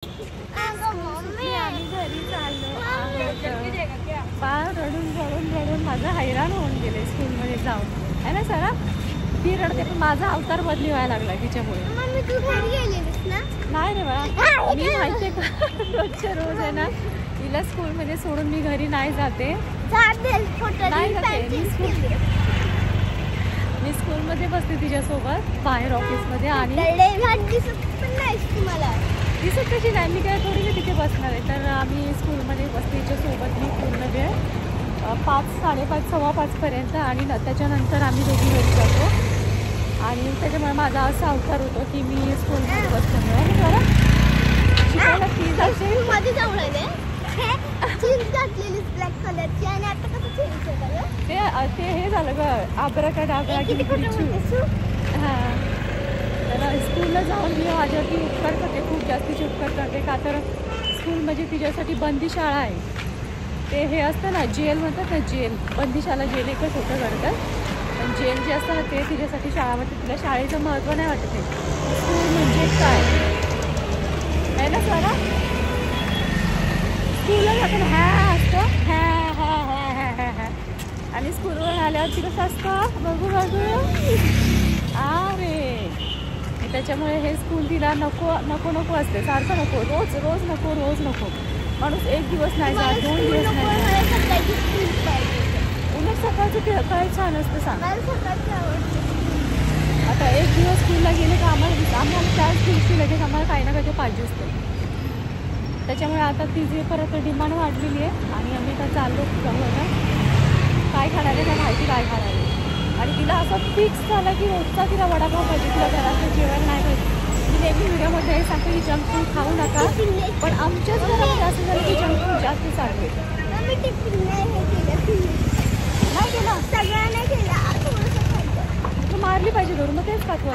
आम्ही घरी चाललो फार रडून रडून रडून माझं हैराण होऊन गेले स्कूलमध्ये जाऊन आहे ना सरा. ती रडते पण माझा अवतार बदली व्हायला लागला तिच्यामुळे. नाही रे बाळा, मी माहितीये का रोजच्या रोज आहे ना तिला स्कूलमध्ये सोडून मी घरी नाही जाते. नाही जाते मी स्कूलमध्ये बसते तिच्यासोबत बाहेर ऑफिसमध्ये. आणि दिसत कशी नाही, मी काय थोडी मी तिथे बसणार आहे. तर आम्ही स्कूलमध्ये बसते तिच्यासोबत मी पूर्ण वेळ 5, 5:30, 5:15पर्यंत. आणि त्याच्यानंतर आम्ही दोघी घरी जातो. आणि त्याच्यामुळे माझा असा अवतार होतो की मी स्कूलमध्ये बसल्यामुळे बरं शिकायला फीज असेल मध्ये जाऊन जीन्स घातलेली ब्लॅक कलरची. आणि आता कसं चेंज केलं ते हे झालं ग आबराकाडाबरा हां. तर स्कूलला जाऊन मी माझ्यावरती उपकार करते, खूप जास्तीचे उपकार करते. का तर स्कूल म्हणजे तिच्यासाठी बंदी शाळा आहे. ते हे असतं ना जेल म्हणतात ना, जेल बंदीशाळा जेल एकच होतं करतात. पण जेल जे असतं ना ते तिच्यासाठी शाळा वाटते. तिला शाळेचं महत्त्व नाही वाटत आहे. स्कूल म्हणजे काय आहे ना सारा. स्कूलला जाताना ह्या असतं ह्या ह्या ह्या ह्या ह्या ह्या. आणि स्कूलवर आल्यावरती कसं असतं बघू बघू अरे. त्याच्यामुळे हे स्कूल तिला नको नको नको असते, सारखं नको, रोज रोज नको, रोज नको. माणूस एक दिवस नाही जात, 2 दिवस नाही जात. उलट सकाळचं काय छान असतं सांग. आता एक दिवस स्कूलला गेले का आम्हाला त्याच दिवशी लगेच आम्हाला काही ना काही पाहिजे असतं. त्याच्यामुळे आता तिची परत डिमांड वाढलेली आहे. आणि आम्ही आता चाललो जाऊ आता काय खाणार आहे काय माहिती काय खाणार आहे. आणि तिला असं फिक्स झालं की रोजचा तिला वडापाव पाहिजे, तिला घरातलं जेवण नाही पाहिजे. मी नेहमी व्हिडिओमध्ये हे सांगते की जंक फूड खाऊ नका, पण आमच्याच घरामध्ये असं झालं की जंक फूड जास्त चालू आहे. नाही केला सगळ्या नाही केला, तू मारली पाहिजे घरून मग तेच खातो.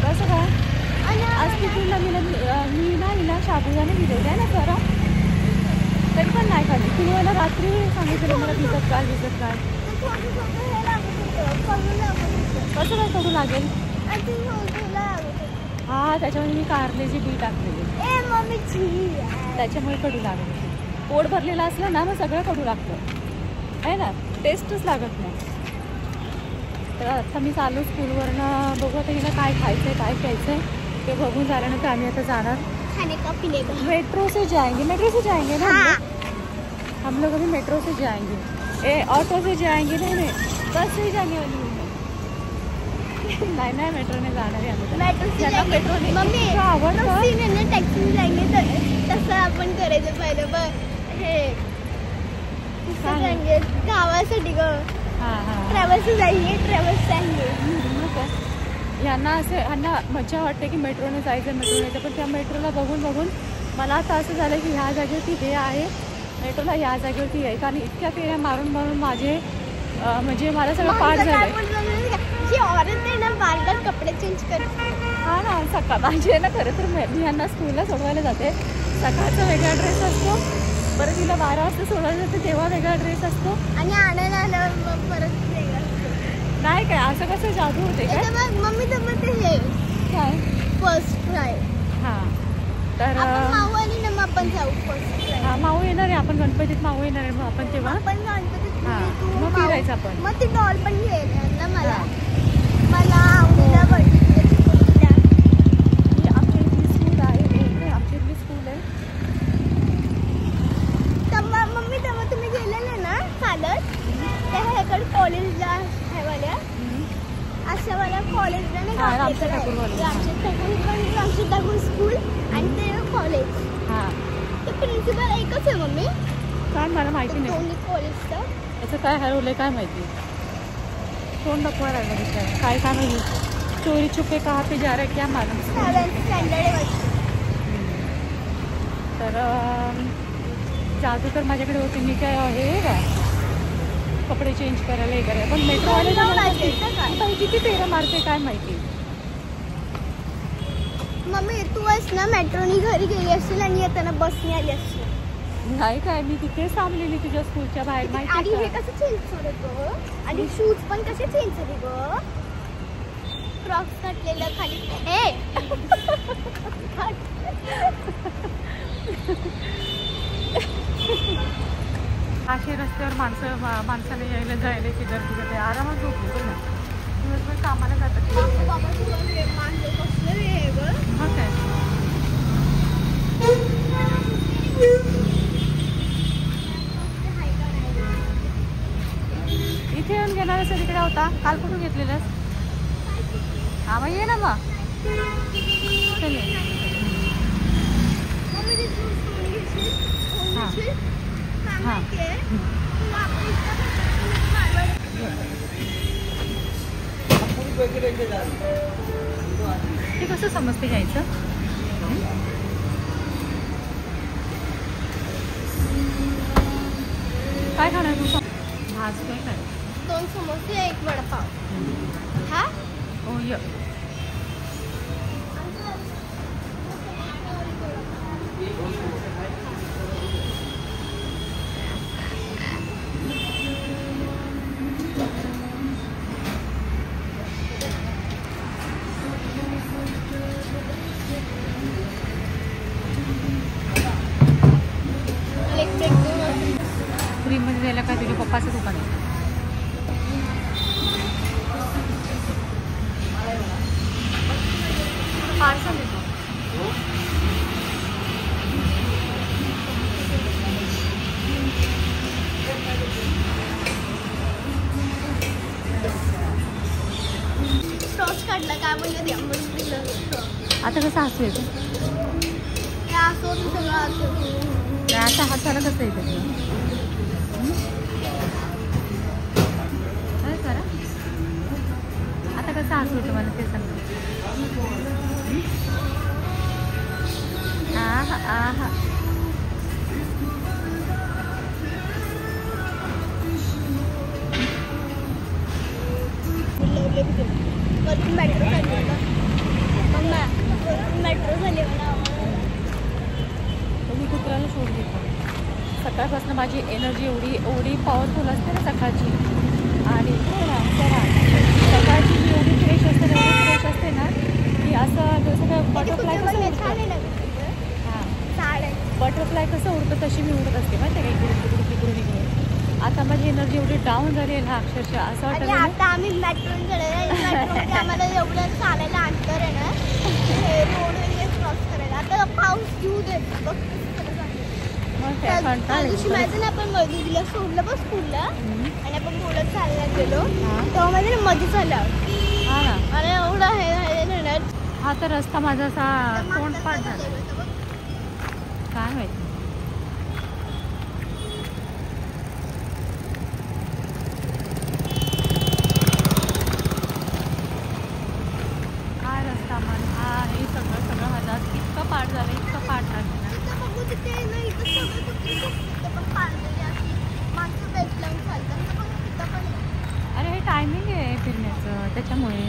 कसं काय आज तिथून मी ना हिला साबुदाणे दिलेले आहे ना खरं, तरी पण नाही खाली. तिने मला रात्री सांगितलं मला भिजत काय भिजत काय. कसं काय कडू लागेल. हा त्याच्यामध्ये मी कारल्याची बी टाकलेली त्याच्यामुळे कडू लागेल. पोट भरलेलं असलं ना मग सगळं कडू लागतं आहे ना, टेस्टच लागत नाही. तर आता मी चालू स्कूलवरनं बघू आता हिला काय खायचं आहे काय प्यायचं आहे ते बघून झाल्यानंतर आम्ही आता जाणार मेट्रो से जाएंगे. मेट्रो से जाएंगे ना हम लोग अभी मेट्रो से जाएंगे. ऑटो से जाएंगे. नहीं बस से जाने वाली हूँ नहीं मेट्रोने जाणार आहे आम्ही. मेट्रोने मम्मी आवडतं टॅक्सी जाएंगे तसं आपण करायचं पहिलं बघ हे गावासाठी ग. हां हां ट्रॅव्हल्स जाएंगे ट्रॅव्हल्स जाएंगे. ह्यांना मजा वाटते की मेट्रोने जायचं मेट्रोने. पण त्या मेट्रोला बघून बघून मला आता असं झालं की ह्या जागेवरती हे आहे मेट्रोला ह्या जागेवरती आहे. कारण इतक्या फेऱ्या मारून मारून माझे म्हणजे मला सगळं पाठ झालं. कपडे चेंज करते हा ना सकाळ माझे ना. खरं तर मी ह्यांना स्कूलला सोडवायला जाते. सकाळचा वेगळा ड्रेस असतो, परत तिला 12 वाजता सोडवायला जाते तेव्हा वेगळा ड्रेस असतो आणि आणायला आल्यावर परत वेगळा असतो. नाही काय असं कसं जादू होते काय मम्मी. तर मग ते हे काय फर्स्ट फ्राय. हां तर माऊ आणि ना मग आपण जाऊ फर्स्ट फ्राय. हां माऊ येणार आहे, आपण गणपतीत माऊ येणार आहे मग आपण तेव्हा आपण गणपतीत मग फिरायचं आपण. मग ती डॉल पण घेईल ना मला मला आवडीला बघितलं. आमच्या इथली स्कूल आहे आमच्या इथली स्कूल आहे. तेव्हा मम्मी तेव्हा तुम्ही गेलेले ना चालत त्या ह्याकडे कॉलेजला ह्यावाल्या अशावाल्या कॉलेजला नाही रामशेठ ठाकूर स्कूल आणि ते कॉलेज. हां ते प्रिन्सिपल एकच आहे मम्मी. काय मला माहिती नाही दोन्ही कॉलेजचं त्याचं काय हरवलं काय माहिती. तोंड नको राहिलं काय काय माहिती. चोरी छुपे कहा पे जा रहा है क्या मालूम. तर जादू तर माझ्याकडे होते मी काय हे का कपडे चेंज करायला हे करायला. पण मेट्रोवाले किती फेऱ्या मारते काय माहिती. मम्मी तू आहेस ना मेट्रोनी घरी गेली असतील आणि येताना बसने आली असतील. नाही काय मी तिथेच थांबलेली तुझ्या स्कूलच्या बाहेर माहिती. आणि हे कसं चेंज झालं ग आणि शूज पण कसे चेंज झाले ग. क्रॉक्स घातलेलं खाली. असे रस्त्यावर माणसाला यायला जायला गर्दी करते. आरामात झोपली पण ना, दिवसभर कामाला जातात. मग काय इथे येऊन घेणार असं तिकडे होता. काल कुठून घेतलेलंस? हा मग ये ना मग. चल हां ते कसं समजते घ्यायचं? काय खाणार तू? भाज काय काय? 2 समोसे 1 वडापाव. हा हो य फ्रीमध्ये द्यायला काय तुझ्या पप्पाचं दुकान आहे? पार्सल देतो. टॉस काढला काय बोलले आता कसं हसू येतं? आता हसायला कसं येतं? काय करा आता कसं हसू येतं मला ते सांग. आहा आहा मेट्रो झाली मला. मी कुत्र्याला सोडली. सकाळपासून माझी एनर्जी एवढी पॉवरफुल असते ना सकाळची. आणि सकाळची जी एवढी फ्रेश असते ना की असं जसं काय बटरफ्लाय कसं उडतं. बटरफ्लाय कसं उडतं तशी मी उडत असते माहिती आहे का, इकडून तिकडून इकडून. आता माझी एनर्जी एवढी डाऊन झाली आहे ना अक्षरशः असं वाटतं. आता आम्ही मेट्रोने चढायला आम्हाला एवढं चालायला अंतर आहे ना, रोड वगैरे क्रॉस करायला. आता पाऊस येऊ देत बघ. त्या दिवशी माहिती ना आपण मधुरीला सोडलं बघ स्कूलला आणि आपण बोलत चालला गेलो तेव्हा माझ्या मध्येच आला. हा ना आणि एवढं हे हा तर रस्ता माझा असा तोंडपाठ झाला काय माहिती. काय रस्ता म्हण हा हे सगळं माझा इतकं पाठ झालं इतकं पाठ झालं. अरे हे टायमिंग आहे फिरण्याचं त्याच्यामुळे.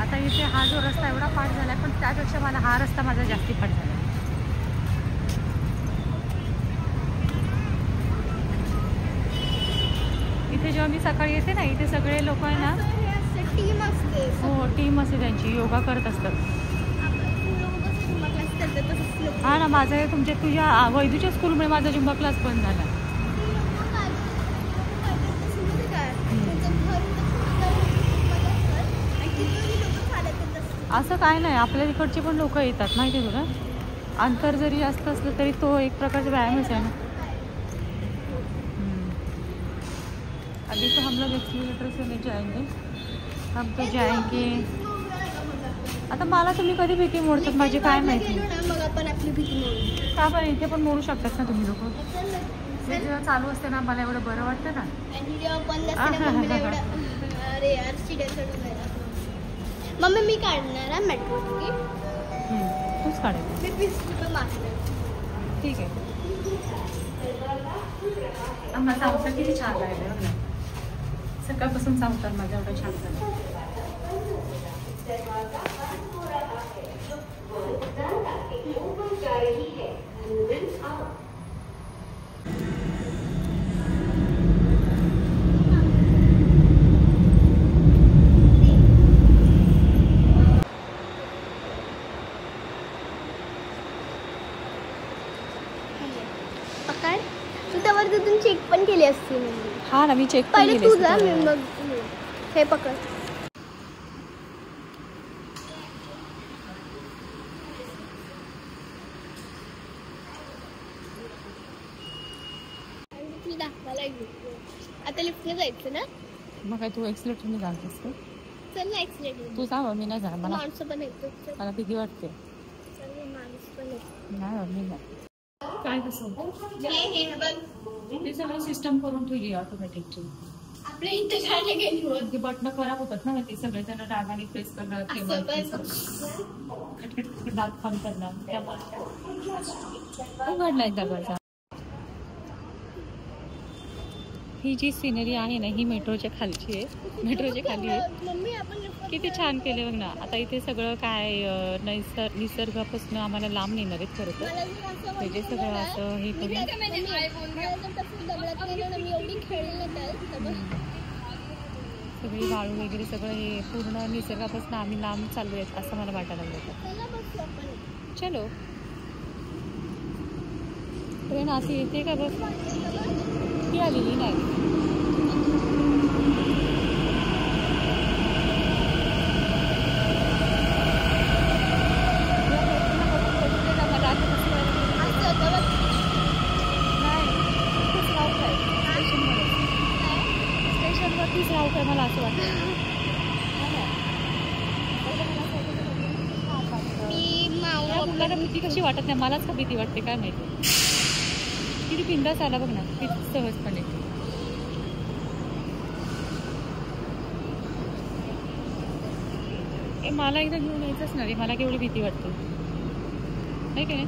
आता इथे हा जो रस्ता एवढा पाठ झाला आहे पण त्यापेक्षा मला हा रस्ता माझा जास्ती पाठ झाला. इथे जेव्हा मी सकाळी येते ना इथे सगळे लोक आहे ना टीम असते. हो टीम असते त्यांची योगा करत असतात. हा ना माझा तुझ्या वैदूच्या स्कूलमुळे माझा जुंबा क्लास बंद झाला. असं काय नाही आपल्या तिकडचे पण लोक येतात माहिती आहे तुला. अंतर जरी जास्त असलं तरी तो एक प्रकारचा व्यायामच आहे ना. अभी तो हम लोग एक्सीलेटर से नहीं जाएंगे हम तो जाएंगे. आता मला तुम्ही कधी भीती मोडतात माझी काय माहिती. मग आपण आपली भीती मोडू का बरं इथे पण मोडू शकतात ना तुम्ही लोक. ते जेव्हा चालू असते ना मला एवढं बरं वाटतं ना. आणि जेव्हा बंद असते ना मम्मीला एवढं अरे यार चिड्या चढून जायला. मम्मी मी काढणार आहे मेट्रो तिकीट. तूच काढायचं. मी 20 रुपये मागणार. ठीक आहे. माझा अवतार किती छान लागला सकाळपासून अवतार माझा एवढा छान झाला. पकड तू त्यावर तिथून चेक पण केली असती मी. हा ना, मी चेक पहिले तू जा मी मग हे पकड. आता लिफ्टने जायचं ना. मग काय तू एक्सिलेटरने जातेस का? चल ना एक्सिलेटर. तू जा, मी नाही जाणार. माणसं पण येतो. मला भीती वाटते. चल माणूस पण येतो. नाही मी नाही. काय कसं ते सगळं सिस्टम करून ठेवली ऑटोमॅटिकची. आपल्या इथे झाले गेली ते बटणं खराब होतात ना, ते सगळे जण डागाने प्रेस करणार, दात काम करणार, त्यामुळे उघडला एकदा गरजा. ही जी सिनरी आहे ना, ही मेट्रोच्या खालची आहे. मेट्रोच्या खाली आहे. किती छान केले बघ ना. आता इथे सगळं काय निसर्गापासून आम्हाला लांब नेणार आहेत खरं तर. म्हणजे सगळं असं हे करून सगळी वाळू वगैरे सगळं हे पूर्ण निसर्गापासून आम्ही लांब चाललो आहेत असं मला वाटायला लागलं. चलो, ट्रेन अशी येते का बघ. ती आलेली नाही. स्टेशनवरतीच राहू काय मला असं वाटतं. मुलाला भीती कशी वाटत नाही, मलाच का भीती वाटते काय माहिती. किती बिंदास आला बघ ना, किती सहजपणे. मला एकदा घेऊन यायचंच नाही, मला केवढी भीती वाटते नाही काय.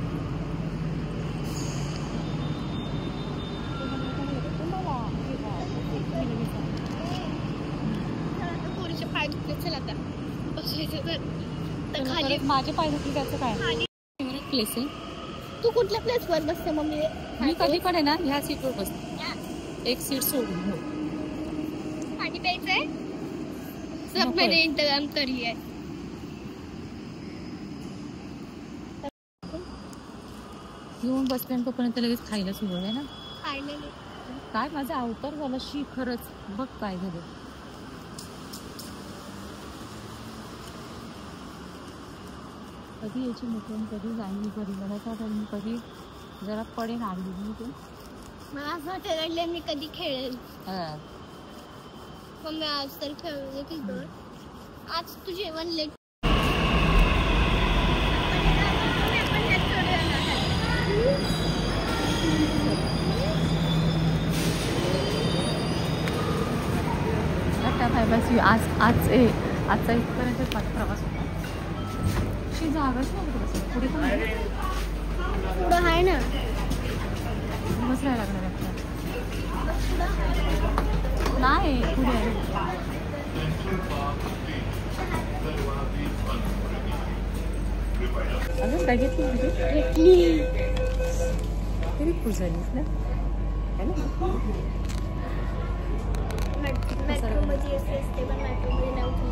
माझे पाय दुखले त्याचं काय. फेवरेट प्लेस आहे. तू कुठल्या प्लेसवर बसते मम्मी? मी कधी पण आहे ना ह्या सीटवर बसते, एक सीट सोडून. हो, पाणी प्यायचंय. सब मैंने इंतजाम कर लिया है. येऊन बसते आणि तोपर्यंत लगेच खायला सुरू आहे ना. फायनली काय माझा अवतार झाला शी खरंच. बघ काय झालं. कधी यायची मुठून कधी जाईन कधी मला तर मी कधी जरा पडेन आडवी मी ते. मला असं वाटलं मी कधी खेळेल. पण मी आज तर खेळले की घर. आज तू जेवण लेट. आजचा इथपर्यंत माझा प्रवास होता. अशी जागाच नव्हती बस. पुढे पण पुढं आहे ना, बसायला लागणार आपल्याला. नाही पुढे आहे. अजून काय घेतली तरी खुश झालीस ना. मेट्रोमध्ये असते पण मेट्रोमध्ये नव्हती.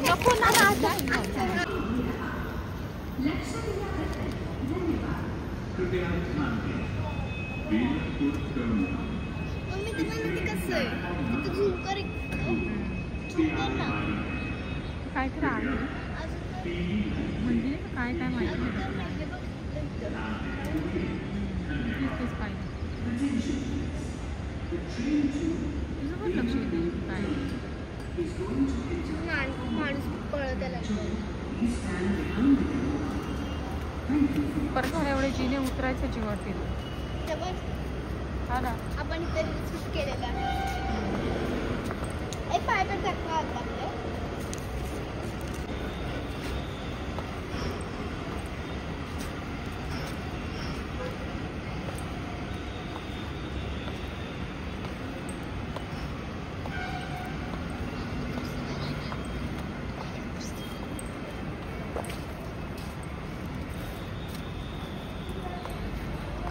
नको ना काय तर आहे म्हणजे काय काय माहिती तुझं पण लक्ष येते काय माणूस पळत परत मला एवढे जिने उतरायचं जीवावरती हा ना आपण इथे शूट केलेला एक पायपर दाखवा आता आपलं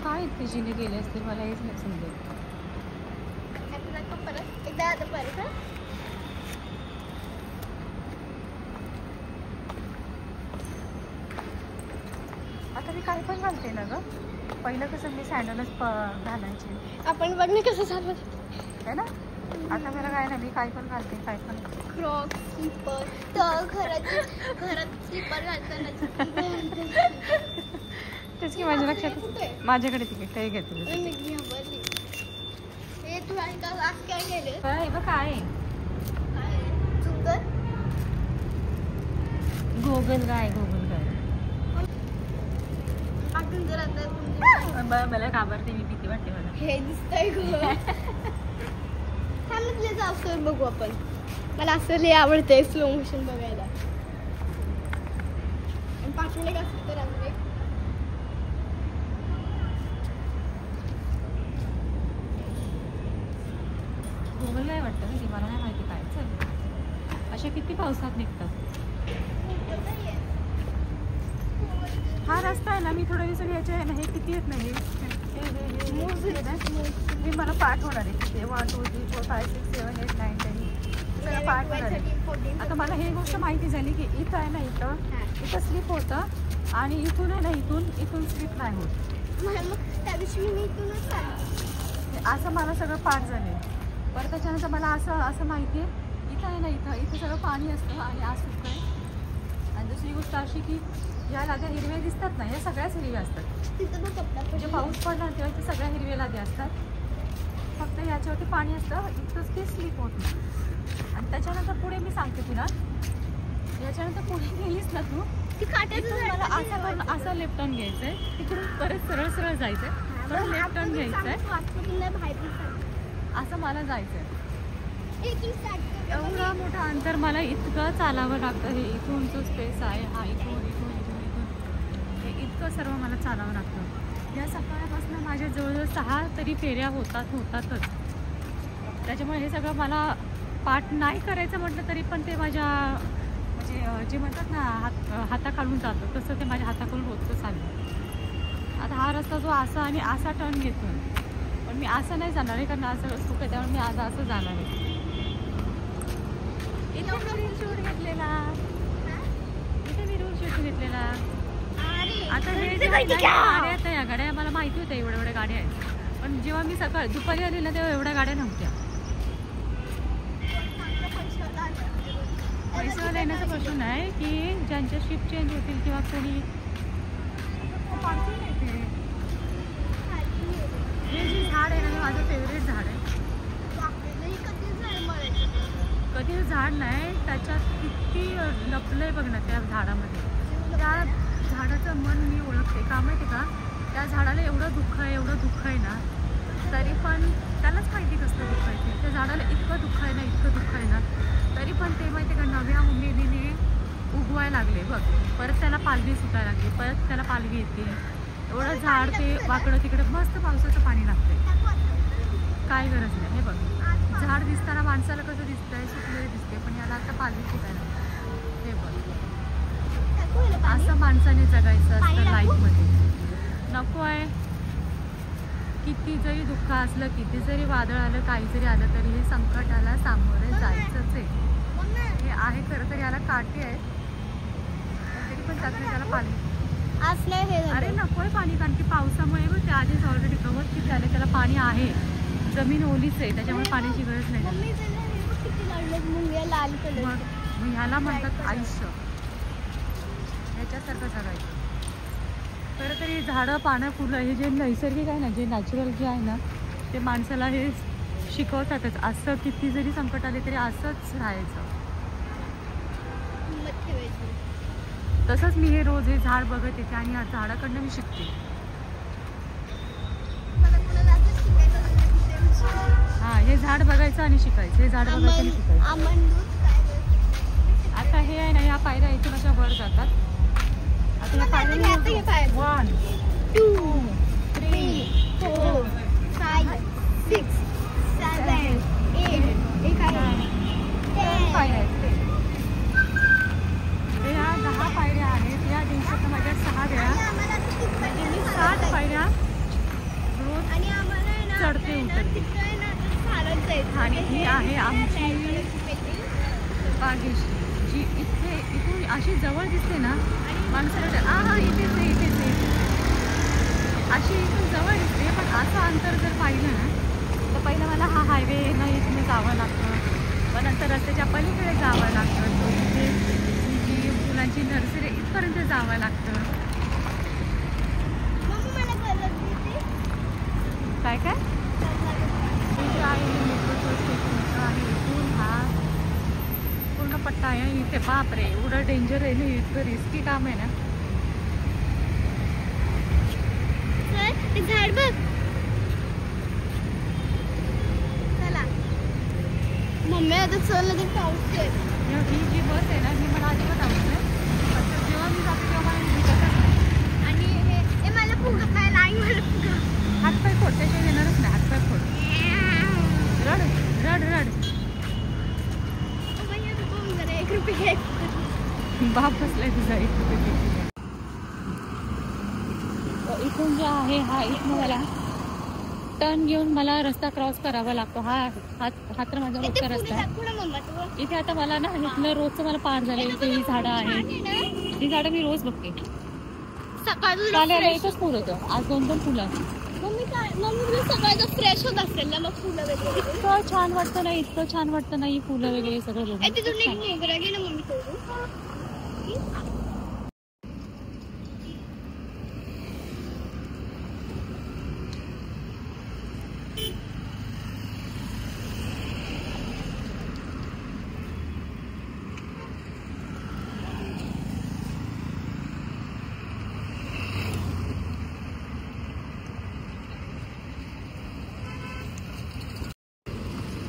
काय इतके जिने गेले असते मला हेच नाही समजत परत एकदा आता परत आता मी काय पण घालते ना ग पहिलं कसं मी सँडलच घालायचे आपण बघ ना कसं चालू है ना आता मला काय ना मी काय पण घालते काय पण क्रॉक्स स्लीपर तर घरात स्लीपर घालताना तेच की माझ्या लक्षात माझ्याकडे तिकीट काही घेते तू आज काय केलं काय बघ काय गोगल गाय आठवून जर आता मला घाबरते मी भीती वाटते मला हे दिसतंय थांबतले असं बघू आपण मला असं लय आवडतंय स्लो मोशन बघायला आणि पाठवले का तर आपले गोगल गाय वाटतं ना ती मला नाही माहिती काय चल अशा किती पावसात निघतात हा रस्ता आहे ना मी थोड्या दिवसात याचे आहे ना हे किती येत नाही हे मला पाठ होणार आहे तिथे 1 2 3 4 5 6 7 8 9 10 सगळं पाठ होणार आहे आता मला हे गोष्ट माहिती झाली की इथं आहे ना इथं स्लिप होतं आणि इथून आहे ना इथून स्लिप नाही होत मग त्या दिवशी मी इथूनच आले असं मला सगळं पाठ झाले परत त्याच्यानंतर मला असं माहिती आहे इथं आहे ना इथं सगळं पाणी असतं आणि आज सुटतं आहे आणि दुसरी गोष्ट अशी की या लाद्या हिरव्या दिसतात ना या सगळ्याच हिरव्या असतात तिथं बघ कपडा म्हणजे पाऊस पडला तेव्हा ते सगळ्या हिरव्या लाद्या असतात फक्त याच्यावरती पाणी असतं इथंच ते स्लिप होत नाही आणि त्याच्यानंतर पुढे मी सांगते तुला याच्यानंतर पुढे गेलीस ना तू ती काट्याचं मला असं लेफ्ट टर्न घ्यायचं आहे तिकडून परत सरळ जायचं आहे परत लेफ्ट टर्न घ्यायचं आहे असं मला जायचं आहे एवढा मोठा अंतर मला इतकं चालावं लागतं हे इथून जो स्पेस आहे हा इथून हे इतकं सर्व मला चालावं लागतं या सकाळपासून माझ्या जवळजवळ 6 तरी फेऱ्या होतातच त्याच्यामुळे हे सगळं मला पाठ नाही करायचं म्हटलं तरी पण ते माझ्या म्हणजे जे म्हणतात ना हाताखालून जातं तसं ते माझ्या हाताखालून होतच आलं आता हा रस्ता जो असा आणि असा टर्न घेतो पण मी असं नाही जाणार आहे कारण असं सुख आहे त्यामुळे मी आज असं जाणार आहे इथे मी रील शूट घेतलेला आता हे जे आहे ना, गाड्या आहेत या गाड्या मला माहिती होत्या एवढ्या एवढ्या गाड्या आहेत, पण जेव्हा मी दुपारी आली ना तेव्हा एवढ्या गाड्या नव्हत्या. पैसा येण्याचा प्रश्न नाही की ज्यांच्या शिफ्ट चेंज होतील किंवा कोणी हे जे झाड आहे ना हे माझं फेवरेट झाड आहे. कधी झाड नाही त्याच्यात किती लपलंय बघ ना त्या झाडामध्ये. त्या झाडाचं मन मी ओळखते का माहिती का. त्या झाडाला एवढं दुःख आहे ना तरी पण त्यालाच माहिती कसलं दुःख आहे ते. त्या झाडाला इतकं दुःख आहे ना तरी पण ते माहिती का नव्या उमेदीने उगवायला लागले बघ. परत त्याला पालवी सुटायला लागली, परत त्याला पालवी येते. एवढं झाड ते वाकडं तिकडे मस्त पावसाचं पाणी लागते, काय गरज नाही. हे बघ झाड दिसताना माणसाला कसं दिसतंय, सुकलेलं दिसते, पण याला आता पालवी सुटायला लागते. हे बघ असं माणसाने जगायचं असतं लाईफमध्ये. नको आहे किती जरी दुःख असलं, किती जरी वादळ आलं, काही जरी आलं तरी हे संकटाला सामोरे जायचंच आहे. हे आहे खरं तर याला काटे आहेत तरी पण त्यातून त्याला पाणी अरे नकोय पाणी, कारण की पावसामुळे बघ ते आधीच ऑलरेडी गवत किती आले, त्याला पाणी आहे, जमीन ओलीच आहे त्याच्यामुळे पाण्याची गरज नाही. मग ह्याला म्हणतात आयुष्य, ह्याच्यासारखं जगायचं. खरं तरी झाडं पानं फुलं हे जे नैसर्गिक आहे ना, जे नॅचरल जे आहे ना ते माणसाला हे शिकवतातच. असं किती जरी संकट आले तरी असंच राहायचं. तसंच मी हे रोज हे झाड बघत येते आणि या झाडाकडनं मी शिकते. हा हे झाड बघायचं आणि शिकायचं, हे झाड बघायचं आणि शिकायचं. आता हे आहे ना ह्या पायऱ्या इथून अशा वर जातात. आता ह्या पायऱ्या 1 2 3 4 5 6 7 8 पायऱ्या आहेत. ह्या 10 पायऱ्या आहेत. या दिवसात माझ्या 6 वेळा म्हणजे मी 7 पायऱ्या रोज चढते उतरते. आणि ही आहे आमची बागेश्री, जी इथून अशी जवळ दिसते ना माणसाला इथेच आहे अशी इथून जवळ दिसते. पण असं अंतर जर पाहिलं ना तर पहिलं मला हा हायवे न इथून जावं लागतं, मग नंतर रस्त्याच्या पलीकडे जावं लागतं, तो इथे जी फुलांची नर्सरी इथपर्यंत जावं लागतं. काय काय आहे मेट्रोचं स्टेशन आणि इथून हा पूर्ण पट्टा आहे. इथे बापरे एवढं डेंजर आहे ना, इतकं रिस्की काम आहे ना. झाड बघ चला मम्मी आता चल लगेच पाऊस आहे. ही जी बस आहे ना ही मला अजिबात आवडते. जेव्हा मी जाते तेव्हा मला दिसतच नाही. आणि हे मला फुगत नाही, नाही मला फुगत. हातपाय फोड, त्याशिवाय येणारच नाही. हातपाय फोड, रड रड रड. बाप बसलाय तुझा 1 रुपये. इथून जे आहे हा इथून मला टर्न घेऊन मला रस्ता क्रॉस करावा लागतो. हा तर माझा रोजचा रस्ता आहे. इथे आता मला ना इथलं रोजचं मला पार झालं. इथे ही झाडं आहेत, ही झाडं मी रोज बघते. सकाळी एकच फुल होतं, आज 2 फुलं. मम्मी सकाळचं फ्रेश होत असेल ना मग फुलं वगैरे. इतकं छान वाटतं नाही, इतकं छान वाटतं नाही फुलं वगैरे सगळं बघून. मोगरा घे ना मम्मी सोडून.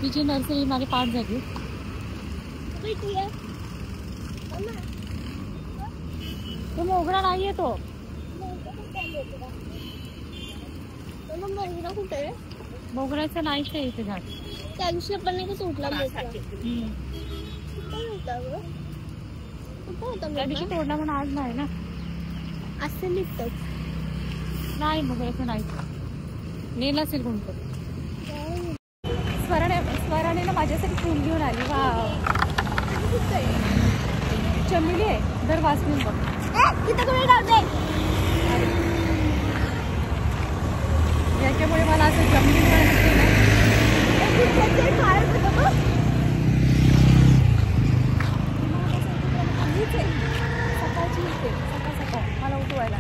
तिची नर्सरी माझी पाठ झाली. तो मोगरा नाहीये, तो कुठे मोगऱ्याचं नाहीच आहे इथे झाड. त्या दिवशी आपण नाही कसं उठला त्या दिवशी तोडला म्हणून आज नाही ना. असं निघतं नाही मोगऱ्याचं नाही, नेलं असेल कोणतं. स्वराने ना माझ्यासाठी फुल घेऊन आली. वा चमेली आहे, दर वाचून बघ. तिथं कोणी लावते याच्यामुळे मला असं जमिनीत दिसते ना. सकाळची इथे सकाळ सकाळ मला उठवायला.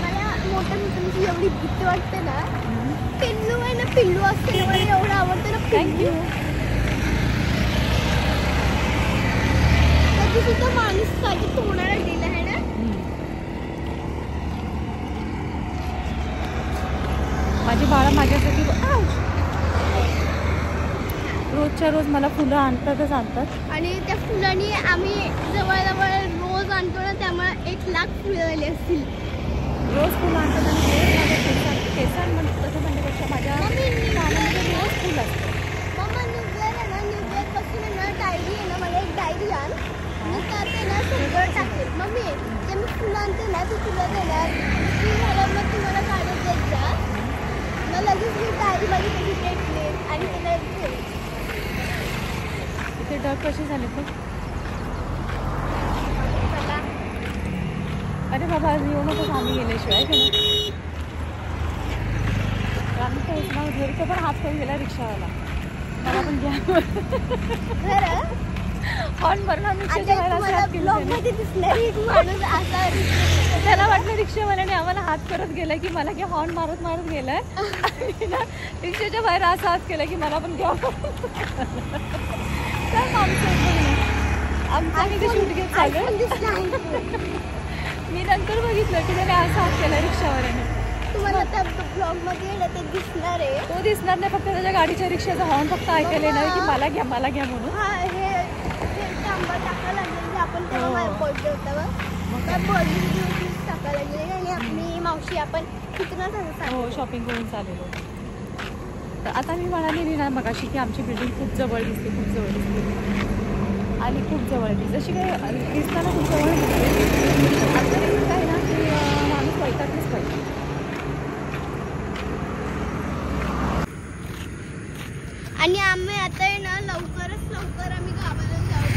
मला मोठ्या मित्रांची एवढी भीती वाटते ना. पिल्लू आहे ना, पिल्लू असते मला एवढं आवडतं ना. थँक्यू. कधी सुद्धा माणूस कधी तोंडाला दिला आहे ना. माझी बाळं माझ्यासाठी रोजच्या रोज मला फुलं आणतातच आणतात. आणि त्या फुलांनी आम्ही जवळजवळ रोज आणतो ना, त्यामुळे 1,00,000 फुलं आली असतील. रोज फुलं आणतात आणि रोज माझ्या केसांमध्ये म्हणजे तसं म्हणण्यापेक्षा माझ्या पाण्यामध्ये रोज फुलं असतं. मम्मा न्यूजलेअर आहे ना, न्यूजलेअरपासून आहे ना डायरी आहे ना, मला एक डायरी आण. मी त्यात आहे ना सगळं टाकते. मम्मी जे मी फुलं आणते ना, ती फुलं देणार ती झालं मग तुम्हाला काढत देत जा. मग लगेच मी डायरी माझी कधी टेकले आणि त्याला ठेवले. इथे डग कसे झाले ते. अरे बाबा आज येऊ नकोस आम्ही गेल्याशिवाय की नाही. आम्ही तेच ना घरचं पण हात करून गेला रिक्षावाला. मला पण घ्या हॉर्न भरणार ब्लॉगमध्ये दिसणार एक माणूस असा. त्याला वाटलं रिक्षावाल्याने आम्हाला हात करत गेलाय की मला की हॉर्न मारत मारत गेलाय आणि ना रिक्षाच्या बाहेर असा हात केला की मला पण घ्या. आमचा मी ते शूट घेत चालू. मी नंतर बघितलं की त्याने असा हात केला रिक्षावाल्याने. तुम्हाला त्या ब्लॉगमध्ये ना ते दिसणार आहे. तो दिसणार नाही, फक्त त्याच्या गाडीच्या रिक्षाचा हॉर्न फक्त ऐकायला येणार की मला घ्या म्हणून. हा हे आंबा टाकायला लागले आपण तेव्हा बर्थडे होता बघ. त्या बर्थडे टाकायला लागले आणि आपली मावशी आपण तिथूनच असं. हो शॉपिंग करून चाललेलो. तर आता मी म्हणाली ना मगाशी की आमची बिल्डिंग खूप जवळ दिसते, खूप जवळ दिसते आणि खूप जवळ दिसते. जशी काय दिसताना खूप जवळ दिसते. आता काय ना की माणूस वैतागलीच पाहिजे. आणि आम्ही आता आहे ना लवकरच लवकर आम्ही गावाला जाऊ.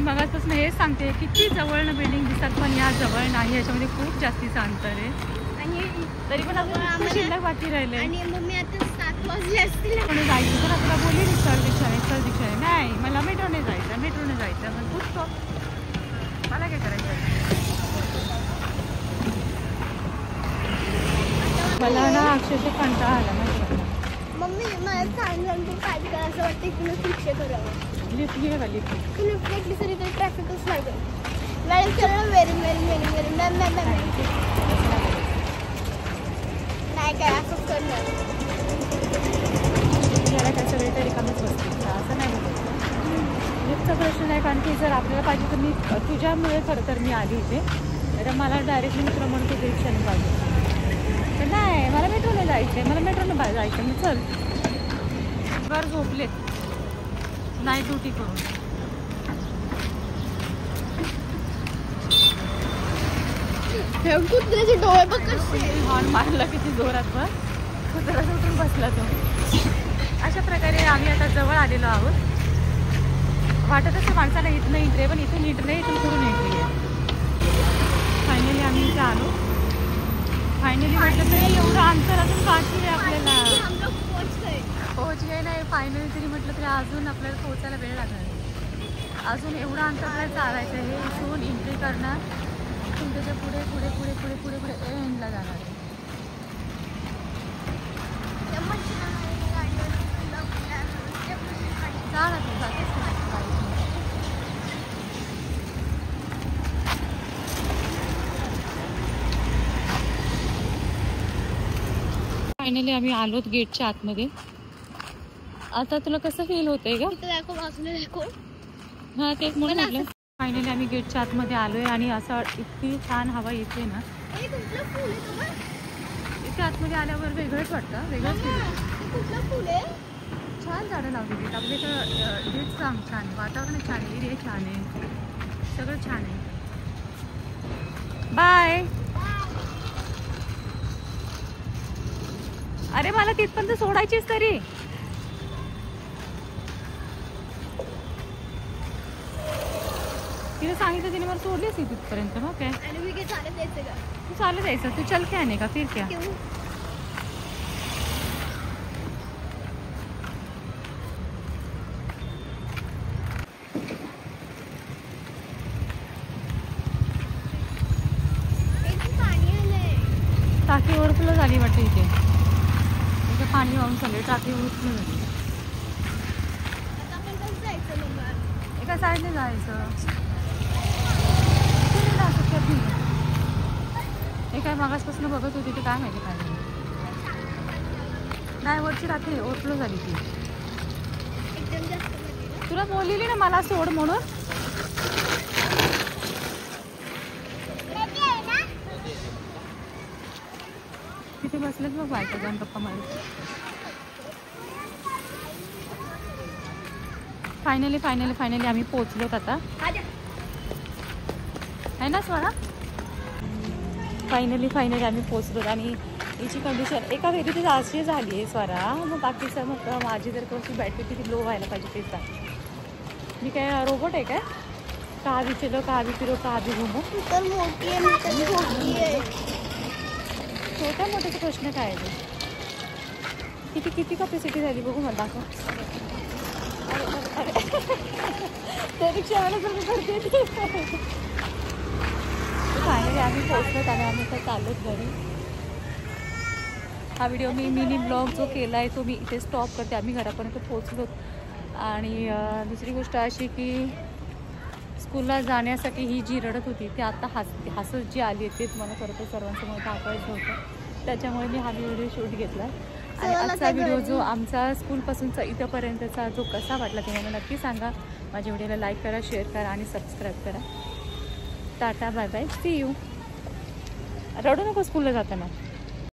मगापासून हेच सांगते किती जवळनं बिल्डिंग दिसतात पण या जवळ नाही. याच्यामध्ये खूप जास्तीचं अंतर आहे आणि तरी पण आपण शिल्लक बाकी राहिले. आणि मम्मी आता 7 वाजले असतील. कोणी जायचं तर आपल्याला बोलली चल रिक्षाने नाही मला मेट्रोने जायचं मग पूछतो मला काय करायचं. मला ना अक्षरशः कंटाळा आला माहिती. मम्मी मला सांग तू काय करा असं वाटतं इथूनच रिक्षा करावं. लिफ्ट घे का लिफ्ट. तू लिफ्ट घेतली तरी तर ट्रॅफिकच लागेल. मॅडम चला वेरी मॅम नाही काय असंच करणार. याला काय सगळे तरी कमीच बसते असं नाही बोलायचं. लिफ्टचा प्रश्न नाही कारण की जर आपल्याला पाहिजे तर मी तुझ्यामुळे खरं तर मी आली इथे. तर मला डायरेक्टली मित्र म्हणून तुझ्या रिक्षाने पाहिजे तर नाही मला मेट्रोने जायचं आहे. मला मेट्रोने जायचं मी चल. घर झोपले नाईट ड्युटी करून. कुत्र्याचे डोळे बघ कसे. हॉर्न मारला किती जोरात बघ. कुत्रा सुटून बसला तो. अशा प्रकारे आम्ही आता जवळ आलेलो आहोत. वाटत असं माणसाला इथनं एंट्री आहे पण इथून एंट्री नाही, इथून कुठून एंट्री आहे. फायनली आम्ही इथे आलो. फायनली म्हटलं तरी एवढं अंतर अजून बाकी आहे आपल्याला. पोहोचले नाही फायनली तरी म्हटलं तरी अजून आपल्याला पोहोचायला वेळ लागणार आहे. अजून एवढं अंतर आपल्याला चालायचं आहे. इथून एंट्री करणार इथून त्याच्या पुढे पुढे पुढे पुढे पुढे पुढे एंडला जाणार आहे. चला तू जातेस का नाही गाडीतून? फायनली आम्ही आलोत गेटच्या आतमध्ये. आता तुला कसं फील होतंय का? इथं दाखव, बाजूला दाखव. हा तेच म्हणून म्हटलं. फायनली आम्ही गेटच्या आतमध्ये आलोय आणि असं इतकी छान हवा येते ना. हे कुठलं फुल आहे गं? इथे आतमध्ये आल्यावर वेगळंच वाटतं, वेगळंच फील होतं. हे कुठलं फुल आहे? छान झाडं लावलेली आहेत आपल्या इथं. हेच छान आहे, वातावरण छान आहे, एरिया छान आहे, सगळं छान आहे. बाय. अरे मला तिथपर्यंत सोडायचीच तरी. तिला सांगितलं तिने मला सोडलीच तिथपर्यंत. मग काय आणि मी काय चालत जायचं का? तू चालत जायचं. तू चल क्या नाही का फिर क्या. क्यों? इथे पाणी आलंय. टाकी ओव्हरफ्लो झाली वाटते इथे. इथे पाणी वाहून चालले, टाकी ओव्हरफ्लो झाली. आता आपण कसं जायचं मग? एका साईडने जायचं. हे काय मागासपासून बघत होती ते काय माहिती काय झालं. नाही वरची टाकी ओव्हरफ्लो झाली ती. एकदम जास्त मध्ये ना? तुला बोललेली ना मला सोड म्हणून. रेडी आहे ना? तिथे बसलेत मग बायका जाऊन गप्पा मारत. फायनली आम्ही पोहोचलोत आता. आहे ना स्वरा. फायनली आम्ही पोहोचलोत आणि हिची कंडिशन एका वेळी अशी झाली आहे स्वरा. मग बाकीचं मग माझी जर कशी बॅटरी किती लो व्हायला पाहिजे ते सांग. मी काय रोबोट आहे काय? कहा भी चलो, कहा भी फिरो, कहा भी घुमो. तू तर मोठी आहे, मी तर छोटी आहे. छोट्या मोठ्याचा प्रश्न काय आहे ते? किती कॅपॅसिटी झाली बघू मला दाखव. त्या रिक्षावाला जर करते. फायनली आम्ही पोहोचलोत आणि आम्ही आता चाललोत घरी. हा व्हिडिओ मी मिनी ब्लॉग जो केला आहे तो मी इथे स्टॉप करते. आम्ही घरापर्यंत पोहोचलोत. आणि दुसरी गोष्ट अशी की स्कूलला जाण्यासाठी ही जी रडत होती ती आता हसत जी आली आहे तेच मला खरं तर सर्वांसमोर दाखवायचं होतं. त्याच्यामुळे मी हा व्हिडिओ शूट घेतला. आणि आजचा व्हिडिओ जो आमचा स्कूलपासूनचा इथंपर्यंतचा जो कसा वाटला ते मला नक्की सांगा. माझ्या व्हिडिओला लाईक करा, शेअर करा आणि सबस्क्राईब करा. Tata bye bye, see you. रडू नको स्कूलला जाताना.